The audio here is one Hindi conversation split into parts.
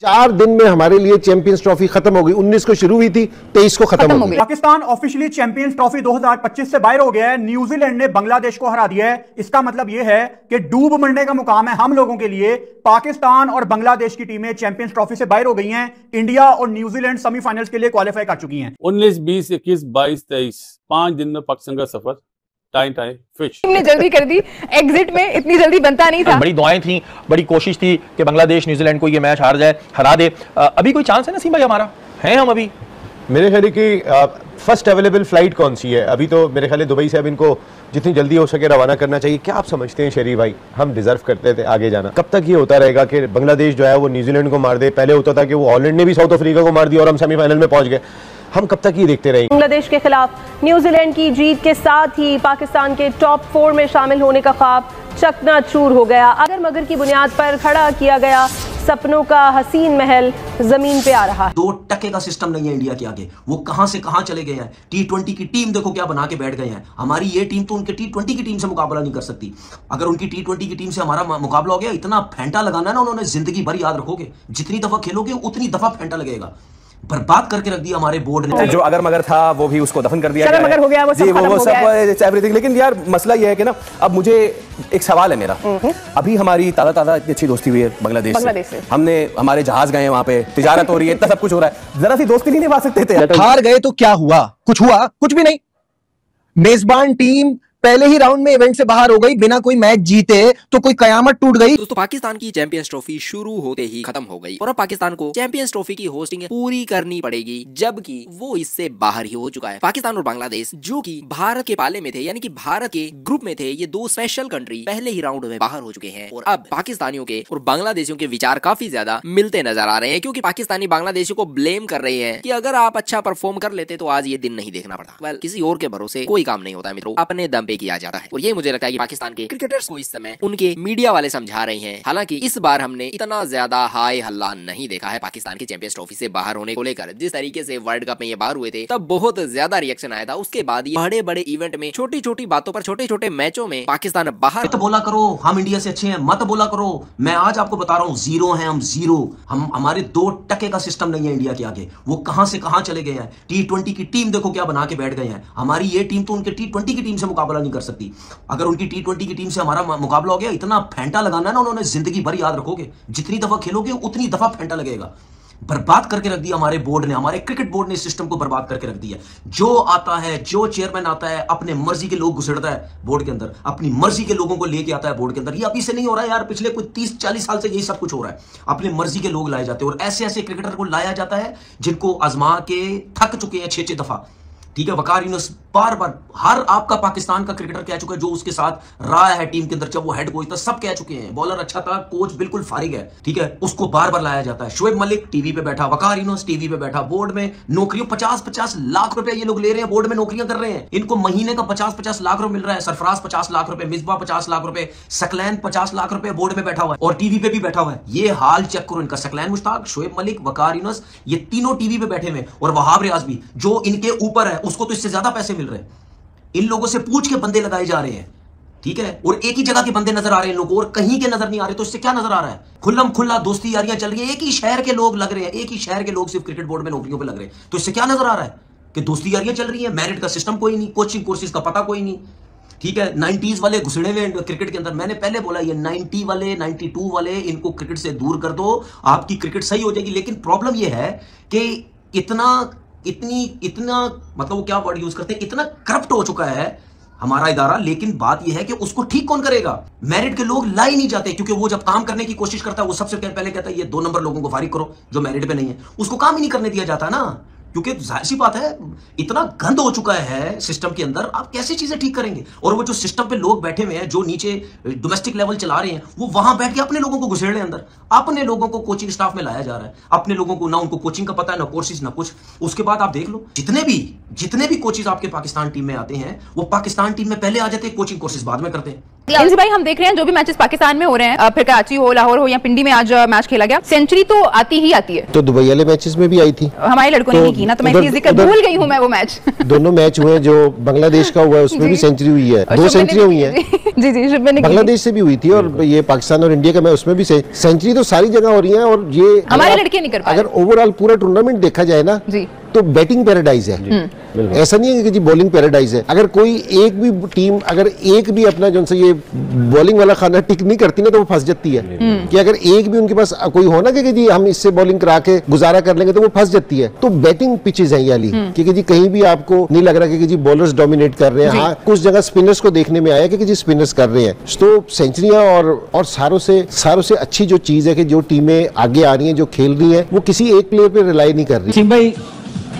4 दिन में हमारे लिए चैंपियंस ट्रॉफी खत्म हो गई। 19 को शुरू हुई थी, 23 को खत्म हो गई। पाकिस्तान ऑफिशियली चैंपियंस ट्रॉफी 2025 से बाहर हो गया है। न्यूजीलैंड ने बांग्लादेश को हरा दिया है। इसका मतलब यह है कि डूब मरने का मुकाम है हम लोगों के लिए। पाकिस्तान और बांग्लादेश की टीमें चैंपियंस ट्रॉफी से बाहर हो गई हैं। इंडिया और न्यूजीलैंड सेमीफाइनल्स के लिए क्वालिफाई कर चुकी हैं। 19, 20, 21, 22, 23 5 दिन में पाकिस्तान का सफर टाइम फिश ने जल्दी कर दी। एग्जिट में इतनी जल्दी बनता नहीं था। बड़ी दुआएं थी, बड़ी कोशिश थी कि बांग्लादेश न्यूजीलैंड को ये मैच हरा दे। अभी कोई चांस है नसीम भाई हमारा? है हम अभी? मेरे ख्याल की फर्स्ट अवेलेबल फ्लाइट कौन सी है? अभी तो मेरे ख्याल दुबई से अब इनको जितनी जल्दी हो सके रवाना करना चाहिए। क्या आप समझते हैं शरीफ भाई, हम डिजर्व करते थे आगे जाना? कब तक ये होता रहेगा कि बांग्लादेश जो है वो न्यूजीलैंड को मार दे? पहले होता था कि वो हॉलैंड ने भी साउथ अफ्रीका को मार दिया और हम सेमीफाइनल में पहुंच गए। हम कब तक ये देखते रहेंगे? बांग्लादेश के खिलाफ न्यूजीलैंड की जीत के साथ ही पाकिस्तान के टॉप 4 में शामिल होने का ख्वाब चकनाचूर हो गया। अगर मगर की बुनियाद पर खड़ा किया गया सपनों का हसीन महल जमीन पे आ रहा है। 2% का सिस्टम नहीं है इंडिया के आगे। वो कहां से कहां चले गए हैं। T20 की टीम देखो क्या बना के बैठ गए हैं। हमारी ये टीम तो उनके T20 की टीम से मुकाबला नहीं कर सकती। अगर उनकी T20 की टीम से हमारा मुकाबला हो गया, इतना फेंटा लगाना है ना उन्होंने, जिंदगी भर याद रखोगे। जितनी दफा खेलोगे उतनी दफा फेंटा लगेगा। बर्बाद करके रख दिया हमारे बोर्ड ने। जो अगर मगर था वो भी उसको दफन कर दिया गया। मगर हो गया, वो सब एवरीथिंग। लेकिन यार मसला ये है कि ना, अब मुझे एक सवाल है मेरा। अभी हमारी ताज़ा इतनी अच्छी दोस्ती हुई है बांग्लादेश से। हमने हमारे जहाज गए वहां पे, तिजारत हो रही है, इतना सब कुछ हो रहा है। जरा सी दोस्ती नहीं निभा सकते थे? हार गए तो क्या हुआ? कुछ हुआ? कुछ भी नहीं। मेजबान टीम पहले ही राउंड में इवेंट से बाहर हो गई, बिना कोई मैच जीते तो कोई कयामत टूट गई। दोस्तों, पाकिस्तान की चैंपियंस ट्रॉफी शुरू होते ही खत्म हो गई और अब पाकिस्तान को चैंपियंस ट्रॉफी की होस्टिंग पूरी करनी पड़ेगी, जबकि वो इससे बाहर ही हो चुका है। पाकिस्तान और बांग्लादेश जो कि भारत के पाले में थे, यानी कि भारत के ग्रुप में थे, ये 2 स्पेशल कंट्री पहले ही राउंड में बाहर हो चुके हैं। और अब पाकिस्तानियों के और बांग्लादेशियों के विचार काफी ज्यादा मिलते नजर आ रहे हैं, क्योंकि पाकिस्तानी बांग्लादेशियों को ब्लेम कर रहे हैं कि अगर आप अच्छा परफॉर्म कर लेते तो आज ये दिन नहीं देखना पड़ता। किसी और के भरोसे कोई काम नहीं होता है मित्रों, अपने दम पे किया जाता है। और मुझे लगता है कि पाकिस्तान के क्रिकेटर्स को इस समय उनके मीडिया वाले समझा रहे हैं। हालांकि इस बार हमने इतना ज्यादा हाय हल्ला नहीं देखा है पाकिस्तान की चैंपियंस ट्रॉफी से बाहर होने को लेकर। जिस तरीके से वर्ल्ड कप में ये बाहर हुए थे तब बहुत ज्यादा रिएक्शन आया था। उसके बाद ये बड़े बड़े इवेंट में छोटी छोटी बातों पर, छोटे छोटे मैचों में पाकिस्तान बाहर। मत बोला करो हम इंडिया से अच्छे हैं, मत बोला करो। मैं आज आपको बता रहा हूँ, जीरो हैं हम, जीरो। हमारे 2% का सिस्टम नहीं है इंडिया के आगे। वो कहां से कहां चले गए हैं। T20 की टीम देखो क्या बना के बैठ गए हैं। हमारी ये टीम तो उनके T20 की टीम से मुकाबला नहीं कर सकती। अगर उनकी T20 की टीम से हमारा मुकाबला हो गया, इतना फेंटा लगाना है ना उन्होंने, जिंदगी भर याद रखोगे। जितनी दफा खेलोगे उतनी दफा फेंटा लगेगा। बर्बाद करके रख दिया हमारे बोर्ड ने, हमारे क्रिकेट बोर्ड ने इस सिस्टम को बर्बाद करके रख दिया। जो आता है, जो चेयरमैन आता है, अपने मर्जी के लोग घुसड़ता है बोर्ड के अंदर, अपनी मर्जी के लोगों को लेके आता है बोर्ड के अंदर। ये अभी से नहीं हो रहा है यार, पिछले कुछ 30-40 साल से यही सब कुछ हो रहा है। अपने मर्जी के लोग लाए जाते हैं और ऐसे ऐसे क्रिकेटर को लाया जाता है जिनको आजमा के थक चुके हैं 6-6 दफा। ठीक है, वकार यूनुस बार बार, हर आपका पाकिस्तान का क्रिकेटर कह चुका है जो उसके साथ रहा है टीम के अंदर, जब वो हेड कोच था, सब कह चुके हैं। बॉलर अच्छा था, कोच बिल्कुल फारिग है, ठीक है, उसको बार बार लाया जाता है। शोएब मलिक टीवी पे बैठा, वकार यूनुस टीवी पे बैठा, बोर्ड में नौकरियों 50-50 लाख रुपए ये लोग ले रहे हैं, बोर्ड में नौकरियां कर रहे हैं। इनको महीने का 50-50 लाख रुपए मिल रहा है। सरफराज 50 लाख रुपए, मिसबा 50 लाख रुपए, सकलैन 50 लाख रुपए बोर्ड में बैठा हुआ है और टीवी पे भी बैठा हुआ है। ये हाल चेक करो इनका। सकलैन मुश्ताक, शोएब मलिक, वकार यूनुस, ये तीनों टीवी पे बैठे हुए, और वहाब रियाज भी जो इनके ऊपर है, उसको तो इससे ज्यादा पैसे मिल रहे हैं। इन लोगों से पूछ के बंदे लगाए जा रहे हैं, ठीक है, और एक ही जगह के बंदे नजर आ रहे हैं इन लोगों को, और कहीं के नजर नहीं आ रहे। तो इससे क्या नजर आ रहा है? खुल्लम खुल्ला दोस्ती यारियां चल रही है, एक ही शहर के लोग लग रहे हैं, एक ही शहर के लोग सिर्फ क्रिकेट बोर्ड में नौकरियों पे लग रहे हैं। तो इससे क्या नजर आ रहा है कि दोस्ती यारियां चल रही है। मेरिट का सिस्टम कोई नहीं, कोचिंग कोर्सेज का पता कोई नहीं, ठीक है। 90s वाले घुसड़े हुए क्रिकेट के अंदर। मैंने पहले बोला ये 90 वाले, 92 वाले, इनको क्रिकेट से दूर कर दो, आपकी क्रिकेट सही हो जाएगी। लेकिन प्रॉब्लम यह है कि इतना मतलब वो क्या वर्ड यूज करते हैं, इतना करप्ट हो चुका है हमारा इदारा। लेकिन बात यह है कि उसको ठीक कौन करेगा? मेरिट के लोग ला ही नहीं जाते, क्योंकि वो जब काम करने की कोशिश करता है वो सबसे पहले कहता है ये 2 नंबर लोगों को फारिग करो जो मेरिट पे नहीं है। उसको काम ही नहीं करने दिया जाता ना, क्योंकि जाहिर सी बात है इतना गंद हो चुका है सिस्टम के अंदर, आप कैसे चीजें ठीक करेंगे? और वो जो सिस्टम पे लोग बैठे हुए हैं, जो नीचे डोमेस्टिक लेवल चला रहे हैं, वो वहां बैठ के अपने लोगों को घुसेड़ रहे हैं अंदर। अपने लोगों को कोचिंग स्टाफ में लाया जा रहा है, अपने लोगों को, ना उनको कोचिंग का पता है, ना कोर्सेज, ना कुछ। उसके बाद आप देख लो जितने भी कोचेज आपके पाकिस्तान टीम में आते हैं, वो पाकिस्तान टीम में पहले आ जाते हैं, कोचिंग कोर्सेज बाद में करते हैं। एनसी भाई, हम देख रहे हैं जो भी मैचेस पाकिस्तान में हो रहे हैं, फिर कराची हो, लाहौर हो या पिंडी में आज मैच खेला गया, सेंचुरी तो आती ही आती है। तो दुबई वाले मैचेस में भी आई थी, हमारे लड़कों ने नहीं की ना, तो मैं इसलिए जिक्र भूल गई हूँ मैं वो मैच। दोनों मैच हुए जो बांग्लादेश का हुआ है उसमें भी सेंचुरी हुई है, 2 सेंचुरी हुई है। जी जी, बांग्लादेश से भी हुई थी और ये पाकिस्तान और इंडिया का मैच उसमें भी सेंचुरी तो सारी जगह हो रही है। और ये हमारे लड़के नहीं कर पाए। अगर ओवरऑल पूरा टूर्नामेंट देखा जाए ना जी, तो बैटिंग पैराडाइज है, ऐसा नहीं है कि जी बॉलिंग पैराडाइज है। अगर कोई एक भी टीम अगर एक भी अपना जो से ये बॉलिंग वाला खाना टिक नहीं करती ना तो वो फंस जाती है। कि अगर एक भी उनके पास कोई हो ना कि जी हम इससे बॉलिंग करा के गुजारा कर लेंगे तो वो फंस जाती है। तो बैटिंग पिचेज है ये वाली कि जी कहीं भी आपको नहीं लग रहा कि जी बॉलर्स डोमिनेट कर रहे हैं। हाँ, कुछ जगह स्पिनर्स को देखने में आया कि जी स्पिनर्स कर रहे हैं। तो सेंचुरियां और सारों से अच्छी जो चीज है कि जो टीमें आगे आ रही हैं, जो खेल रही हैं, वो किसी एक प्लेयर पे रिलाई नहीं कर रही। सिंह भाई,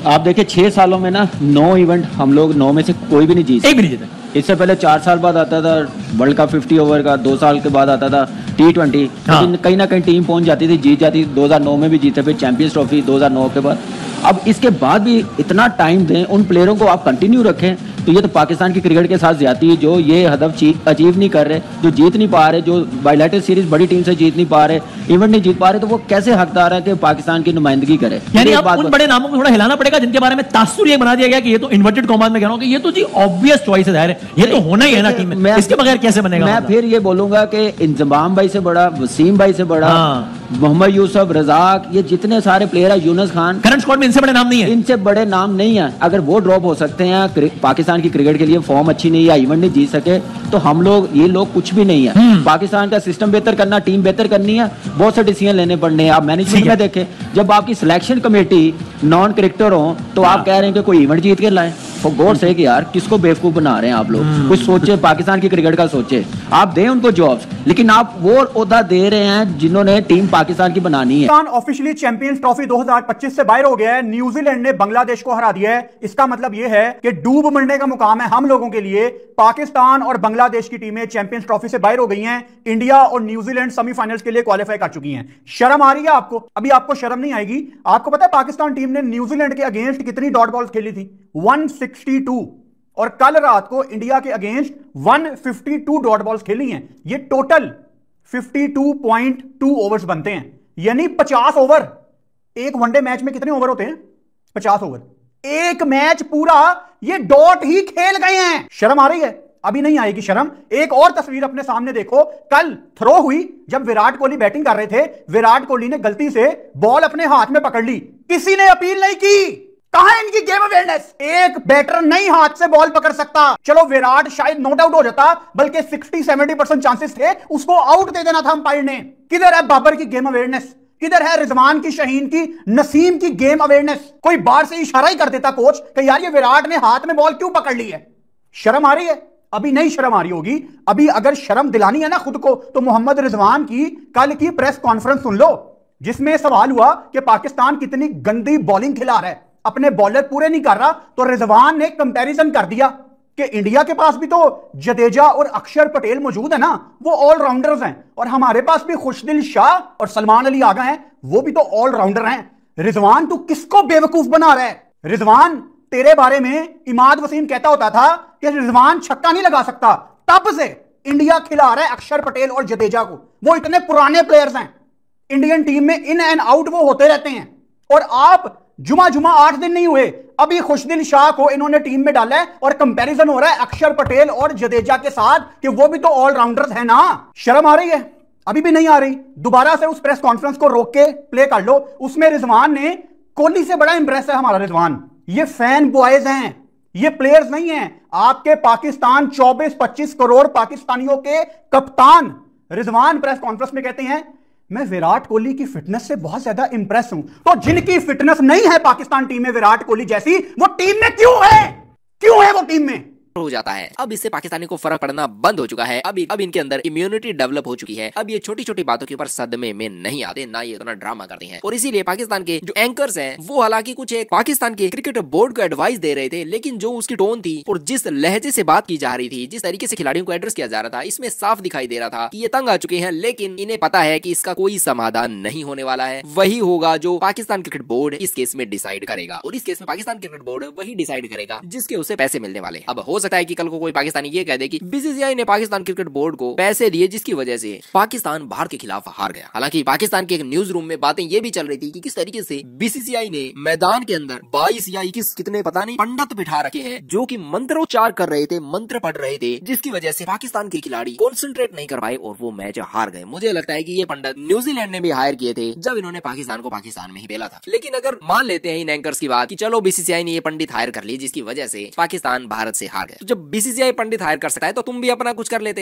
आप देखिए 6 सालों में ना 9 इवेंट हम लोग 9 में से कोई भी नहीं जीते, एक भी नहीं जीता। इससे पहले 4 साल बाद आता था वर्ल्ड कप 50 ओवर का, 2 साल के बाद आता था T20। लेकिन कहीं ना कहीं टीम पहुंच जाती थी, जीत जाती। 2009 में भी जीते, फिर चैंपियंस ट्रॉफी 2009 के बाद। अब इसके बाद भी इतना टाइम दें उन प्लेयरों को, आप कंटिन्यू रखें, तो ये तो पाकिस्तान की क्रिकेट के साथ ज्यादती है। जो ये हदफ अचीव नहीं कर रहे, जो जीत नहीं पा रहे, जो बायलैटरल सीरीज बड़ी टीम से जीत नहीं पा रहे, इवेंट नहीं जीत पा रहे, तो वो कैसे हकदार है कि पाकिस्तान की नुमाइंदगी करे? यानी अब उन बड़े नामों को थोड़ा हिलाना पड़ेगा जिनके बारे में तासुर ये बना दिया गया कि ये तो इन्वर्टेड कॉमास में कह रहा हूं कि ये तो जी ऑब्वियस चॉइस है, ये तो होना ही है ना टीम में, इसके बगैर कैसे बनेगा? मैं फिर ये बोलूंगा कि इंजमाम भाई से बड़ा, वसीम भाई से बड़ा, मोहम्मद यूसुफ, रजाक, ये जितने सारे प्लेयर है, यूनुस खान, करंट स्क्वाड में इनसे बड़े नाम नहीं है, इनसे बड़े नाम नहीं है। अगर वो ड्रॉप हो सकते हैं पाकिस्तान की क्रिकेट के लिए, फॉर्म अच्छी नहीं है, इवेंट नहीं जीत सके, तो हम लोग ये लोग कुछ भी नहीं है। पाकिस्तान का सिस्टम बेहतर करना, टीम बेहतर करनी है, बहुत से डिसीजन लेने पड़ने हैं। आप मैनेजमेंट में देखें, जब आपकी सिलेक्शन कमेटी नॉन क्रिकेटर हो तो आप कह रहे हैं कि कोई इवेंट जीत के लाए। फॉर गॉड सेक यार, किसको बेवकूफ बना रहे हैं आप लोग? कुछ सोचे, पाकिस्तान की क्रिकेट का सोचे। आप दें उनको जॉब्स, लेकिन आप वो ओहदा दे रहे हैं जिन्होंने टीम पाकिस्तान की बनानी है। पाकिस्तान ऑफिशियली चैंपियंस ट्रॉफी 2025 से बाहर हो गया है। न्यूजीलैंड ने बांग्लादेश को हरा दिया है। इसका मतलब यह है कि डूब मरने का मुकाम है हम लोगों के लिए। पाकिस्तान और बांग्लादेश की टीमें चैंपियंस ट्रॉफी से बाहर हो गई हैं। इंडिया और न्यूजीलैंड सेमीफाइनल्स के लिए क्वालिफाई कर चुकी हैं। शर्म आ रही है आपको? अभी आपको शर्म नहीं आएगी। आपको पता है पाकिस्तान टीम ने न्यूजीलैंड के अगेंस्ट कितनी डॉट बॉल्स खेली थी? 162। और कल रात को इंडिया के अगेंस्ट 152 डॉट बॉल्स खेली हैं। ये टोटल 52.2 ओवर्स बनते हैं, यानी 50 ओवर। एक वनडे मैच में कितने ओवर होते हैं? 50 ओवर। एक मैच पूरा ये डॉट ही खेल गए हैं। शर्म आ रही है? अभी नहीं आएगी शर्म। एक और तस्वीर अपने सामने देखो। कल थ्रो हुई जब विराट कोहली बैटिंग कर रहे थे, विराट कोहली ने गलती से बॉल अपने हाथ में पकड़ ली, किसी ने अपील नहीं की। कहां है इनकी गेम अवेयरनेस? एक बैटर नहीं हाथ से बॉल पकड़ सकता। चलो विराट शायद नॉट आउट हो जाता, बल्कि 60-70% चांसेस थे उसको आउट दे देना था अंपायर ने। किधर है बाबर की गेम अवेयरनेस? किधर है रिजवान की, शहीन की, नसीम की गेम अवेयरनेस? कोई बाहर से इशारा ही कर देता कोच कि यार ये विराट ने हाथ में बॉल क्यों पकड़ ली है। शर्म आ रही है? अभी नहीं शर्म आ रही होगी। अभी अगर शर्म दिलानी है ना खुद को, तो मोहम्मद रिजवान की कल की प्रेस कॉन्फ्रेंस सुन लो, जिसमें सवाल हुआ कि पाकिस्तान कितनी गंदी बॉलिंग खिला रहा है, अपने बॉलर पूरे नहीं कर रहा। तो रिजवान ने कंपैरिजन कर दिया कि इंडिया के पास भी तो जडेजा और अक्षर पटेल मौजूद है ना, वो ऑलराउंडर्स हैं, और हमारे पास भी खुशदिल शाह और सलमान अली आगा हैं, वो भी तो ऑलराउंडर हैं। रिजवान तू किसको बेवकूफ बना रहा है? रिजवान, तेरे बारे में इमाद वसीम कहता होता था कि रिजवान छक्का नहीं लगा सकता, तब से इंडिया खिला रहा है अक्षर पटेल और जडेजा को। वो इतने पुराने प्लेयर्स हैं, इंडियन टीम में इन एंड आउट वो होते रहते हैं। और आप जुमा 8 दिन नहीं हुए, अभी खुशदिल शाह को इन्होंने टीम में डाला है और कंपैरिजन हो रहा है अक्षर पटेल और जडेजा के साथ कि वो भी तो ऑलराउंडर्स है ना। शर्म आ रही है? अभी भी नहीं आ रही? दोबारा से उस प्रेस कॉन्फ्रेंस को रोक के प्ले कर लो। उसमें रिजवान ने, कोहली से बड़ा इंप्रेस है हमारा रिजवान। ये फैन बॉयज हैं, ये प्लेयर्स नहीं हैं। आपके पाकिस्तान 24-25 करोड़ पाकिस्तानियों के कप्तान रिजवान प्रेस कॉन्फ्रेंस में कहते हैं मैं विराट कोहली की फिटनेस से बहुत ज्यादा इंप्रेस हूं। तो जिनकी फिटनेस नहीं है पाकिस्तान टीम में विराट कोहली जैसी, वो टीम में क्यों है? क्यों है वो टीम में? हो जाता है। अब इससे पाकिस्तानी को फर्क पड़ना बंद हो चुका है। अब इनके अंदर इम्यूनिटी डेवलप हो चुकी है। अब ये छोटी छोटी बातों के ऊपर सदमे में नहीं आते, ना ये इतना ड्रामा करते हैं। और इसीलिए पाकिस्तान के जो एंकर्स हैं वो हालांकि कुछ एक पाकिस्तान के क्रिकेट बोर्ड को एडवाइस दे रहे थे, लेकिन जो उसकी टोन थी और जिस लहजे से बात की जा रही थी, जिस तरीके से खिलाड़ियों को एड्रेस किया जा रहा था, इसमें साफ दिखाई दे रहा था कि ये तंग आ चुके हैं। लेकिन इन्हें पता है कि इसका कोई समाधान नहीं होने वाला है। वही होगा जो पाकिस्तान क्रिकेट बोर्ड इस केस में डिसाइड करेगा, और इस केस में पाकिस्तान क्रिकेट बोर्ड वही डिसाइड करेगा जिसके उसे पैसे मिलने वाले। अब हो सकता है कि कल को कोई पाकिस्तानी ये कह दे कि बीसीसीआई ने पाकिस्तान क्रिकेट बोर्ड को पैसे दिए जिसकी वजह से पाकिस्तान भारत के खिलाफ हार गया। हालांकि पाकिस्तान के एक न्यूज रूम में बातें ये भी चल रही थी कि किस तरीके से बीसीसीआई ने मैदान के अंदर 22 या 21 कितने पता नहीं पंडित बिठा रखे हैं जो कि मंत्रोच्चार कर रहे थे, मंत्र पढ़ रहे थे, जिसकी वजह से पाकिस्तान के खिलाड़ी कॉन्सेंट्रेट नहीं कर पाए और वो मैच हार गए। मुझे लगता है कि ये पंडित न्यूजीलैंड ने भी हायर किए थे जब इन्होंने पाकिस्तान को पाकिस्तान में ही बेला था। लेकिन अगर मान लेते हैं इन एंकर्स की बात कि चलो बीसीसीआई ने ये पंडित हायर कर लिए जिसकी वजह से पाकिस्तान भारत से हार गए, तो जब बीसीसीआई पंडित हायर कर सकता है तो तुम भी अपना कुछ कर लेते।